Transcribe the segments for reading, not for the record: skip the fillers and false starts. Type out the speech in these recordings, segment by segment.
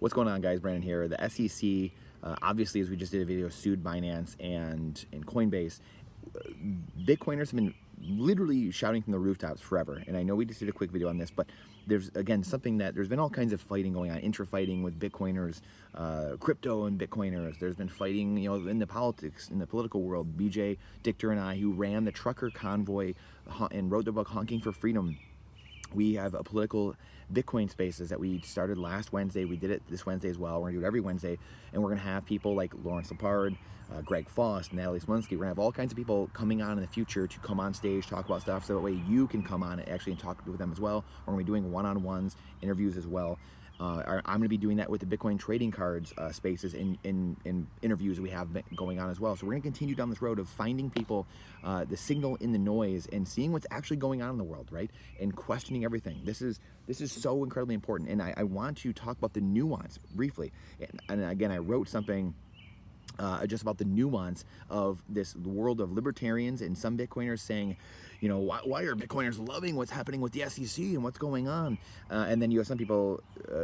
What's going on, guys? Brandon here. The SEC, obviously, as we just did a video, sued Binance and Coinbase. Bitcoiners have been literally shouting from the rooftops forever. And I know we just did a quick video on this, but there's, again, something that there's been all kinds of fighting going on, intra-fighting with Bitcoiners, crypto and Bitcoiners. There's been fighting, in the politics, in the political world. BJ Dichter and I, who ran the trucker convoy and wrote the book Honking for Freedom. We have a political Bitcoin spaces that we started last Wednesday. We did it this Wednesday as well. We're gonna do it every Wednesday, and we're gonna have people like Lawrence Lepard, Greg Foss, Natalie Smolinski. We're gonna have all kinds of people coming on in the future to come on stage, talk about stuff, so that way you can come on and actually talk with them as well. We're gonna be doing one-on-ones, interviews as well. I'm going to be doing that with the Bitcoin trading cards spaces in interviews we have going on as well. So we're going to continue down this road of finding people, the signal in the noise, and seeing what's actually going on in the world, right? And questioning everything. This is so incredibly important. And I want to talk about the nuance briefly. And again, I wrote something just about the nuance of this world of libertarians and some Bitcoiners saying, why are Bitcoiners loving what's happening with the SEC and what's going on? And then you have some people,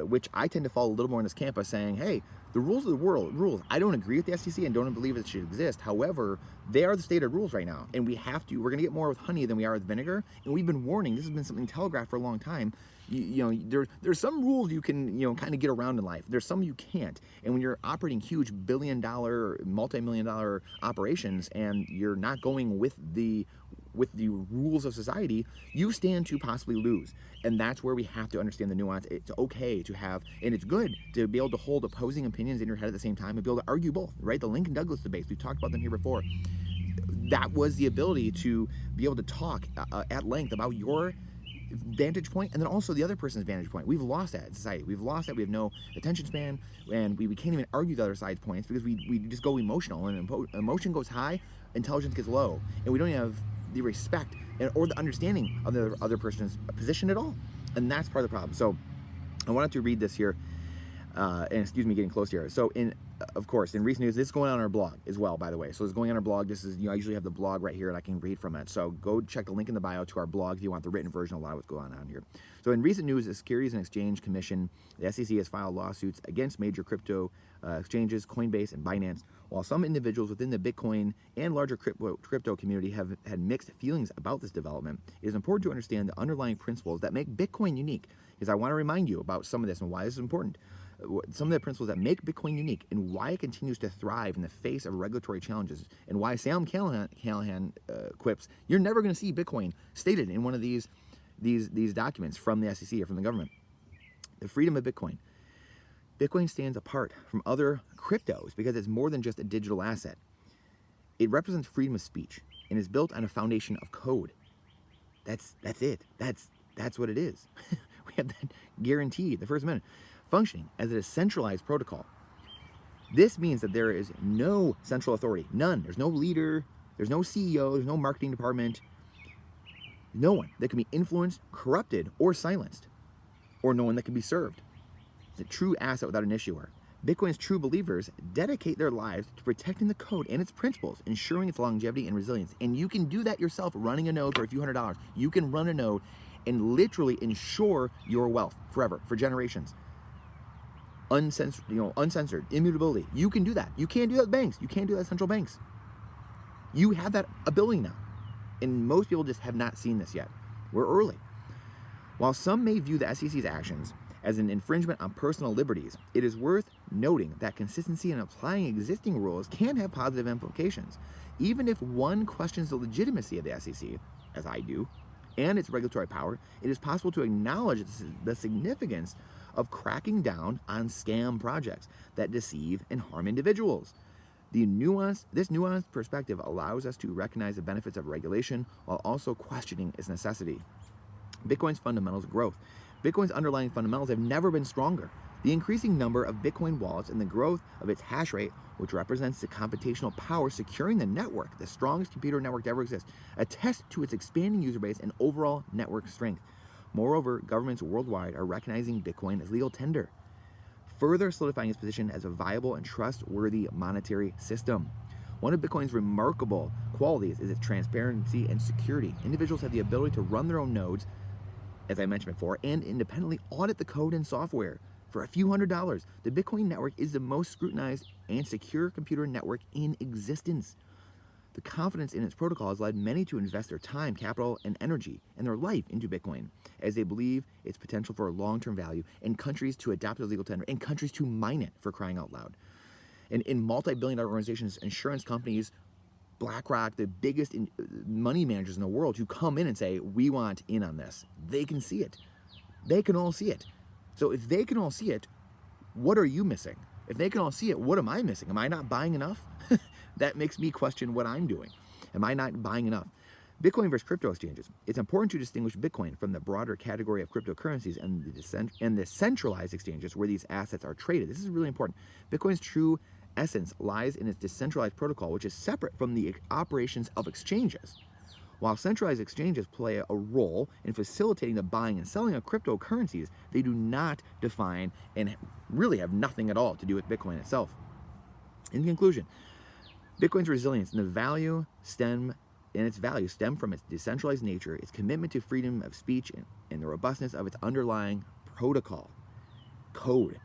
which I tend to fall a little more in this camp, of saying, hey, the rules of the world, rules. I don't agree with the SEC and don't believe it should exist. However, they are the stated rules right now. And we're going to get more with honey than we are with vinegar. And we've been warning, this has been something telegraphed for a long time. There's some rules you can, kind of get around in life. There's some you can't. And when you're operating huge billion-dollar, multi-million-dollar operations and you're not going with the rules of society, you stand to possibly lose. And that's where we have to understand the nuance. It's okay to have, and it's good to be able to hold opposing opinions in your head at the same time and be able to argue both, right? The Lincoln Douglas debates, we've talked about them here before. That was the ability to be able to talk at length about your vantage point and then also the other person's vantage point. We've lost that in society. We've lost that. We have no attention span, and we can't even argue the other side's points because we just go emotional, and emotion goes high, intelligence gets low, and we don't even have the respect or the understanding of the other person's position at all. And that's part of the problem. So I wanted to read this here, and excuse me getting close here. So of course, in recent news, this is going on our blog as well, by the way. So it's going on our blog. This is, I usually have the blog right here and I can read from it. So go check the link in the bio to our blog if you want the written version of a lot of what's going on here. So in recent news, the Securities and Exchange Commission, the SEC, has filed lawsuits against major crypto exchanges, Coinbase and Binance. While some individuals within the Bitcoin and larger crypto community have had mixed feelings about this development, it is important to understand the underlying principles that make Bitcoin unique. Because I want to remind you about some of this and why this is important. Some of the principles that make Bitcoin unique and why it continues to thrive in the face of regulatory challenges, and why Sam Callahan quips, you're never going to see Bitcoin stated in one of these documents from the SEC or from the government. The freedom of Bitcoin. Bitcoin stands apart from other cryptos because it's more than just a digital asset. It represents freedom of speech and is built on a foundation of code. That's it. That's what it is. We have that guaranteed, the First Amendment. Functioning as a centralized protocol. This means that there is no central authority, none. There's no leader, there's no CEO, there's no marketing department, no one that can be influenced, corrupted, or silenced, or no one that can be served. It's a true asset without an issuer. Bitcoin's true believers dedicate their lives to protecting the code and its principles, ensuring its longevity and resilience. And you can do that yourself running a node for a few $100s. You can run a node and literally ensure your wealth forever, for generations. Uncensored, immutability. You can do that. You can't do that with banks. You can't do that with central banks. You have that ability now. And most people just have not seen this yet. We're early. While some may view the SEC's actions as an infringement on personal liberties, it is worth noting that consistency in applying existing rules can have positive implications. Even if one questions the legitimacy of the SEC, as I do, and its regulatory power, it is possible to acknowledge the significance of cracking down on scam projects that deceive and harm individuals. This nuanced perspective allows us to recognize the benefits of regulation while also questioning its necessity. Bitcoin's fundamentals of growth. Bitcoin's underlying fundamentals have never been stronger. The increasing number of Bitcoin wallets and the growth of its hash rate, which represents the computational power securing the network, the strongest computer network to ever exist, attest to its expanding user base and overall network strength. Moreover, governments worldwide are recognizing Bitcoin as legal tender, further solidifying its position as a viable and trustworthy monetary system. One of Bitcoin's remarkable qualities is its transparency and security. Individuals have the ability to run their own nodes, as I mentioned before, and independently audit the code and software for a few $100s. The Bitcoin network is the most scrutinized and secure computer network in existence. The confidence in its protocol has led many to invest their time, capital, and energy and their life into Bitcoin, as they believe its potential for long-term value, and countries to adopt a legal tender, and countries to mine it, for crying out loud. And in multi-billion-dollar organizations, insurance companies, BlackRock, the biggest money managers in the world, who come in and say, we want in on this. They can see it. They can all see it. So if they can all see it, what are you missing? If they can all see it, what am I missing? Am I not buying enough? That makes me question what I'm doing. Am I not buying enough? Bitcoin versus crypto exchanges. It's important to distinguish Bitcoin from the broader category of cryptocurrencies and the centralized exchanges where these assets are traded. This is really important. Bitcoin's true essence lies in its decentralized protocol, which is separate from the operations of exchanges. While centralized exchanges play a role in facilitating the buying and selling of cryptocurrencies, they do not define and really have nothing at all to do with Bitcoin itself. In conclusion, Bitcoin's resilience and its value stem from its decentralized nature, its commitment to freedom of speech, and the robustness of its underlying protocol, code,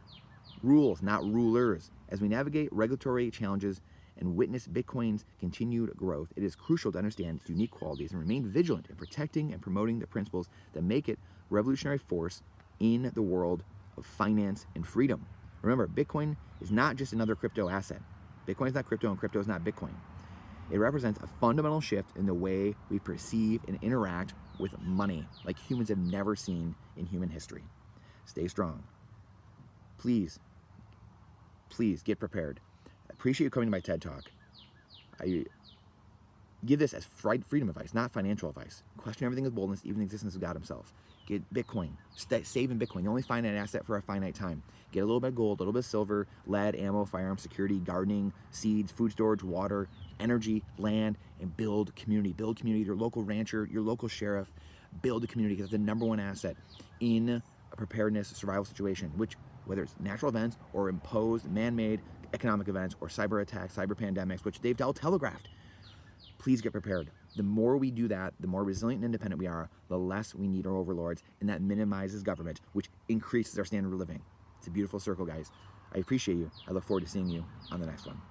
rules, not rulers. As we navigate regulatory challenges and witness Bitcoin's continued growth, it is crucial to understand its unique qualities and remain vigilant in protecting and promoting the principles that make it a revolutionary force in the world of finance and freedom. Remember, Bitcoin is not just another crypto asset. Bitcoin is not crypto, and crypto is not Bitcoin. It represents a fundamental shift in the way we perceive and interact with money, like humans have never seen in human history. Stay strong. Please get prepared. I appreciate you coming to my TED Talk. I give this as freedom advice, not financial advice. Question everything with boldness, even the existence of God himself. Get Bitcoin. Save in Bitcoin. The only finite asset for a finite time. Get a little bit of gold, a little bit of silver, lead, ammo, firearms, security, gardening, seeds, food storage, water, energy, land, and build community. Build community, your local rancher, your local sheriff. Build a community, because it's the number one asset in a preparedness survival situation, which, whether it's natural events or imposed man-made economic events or cyber attacks, cyber pandemics, which they've telegraphed. Please get prepared. The more we do that, the more resilient and independent we are, the less we need our overlords, and that minimizes government, which increases our standard of living. It's a beautiful circle, guys. I appreciate you. I look forward to seeing you on the next one.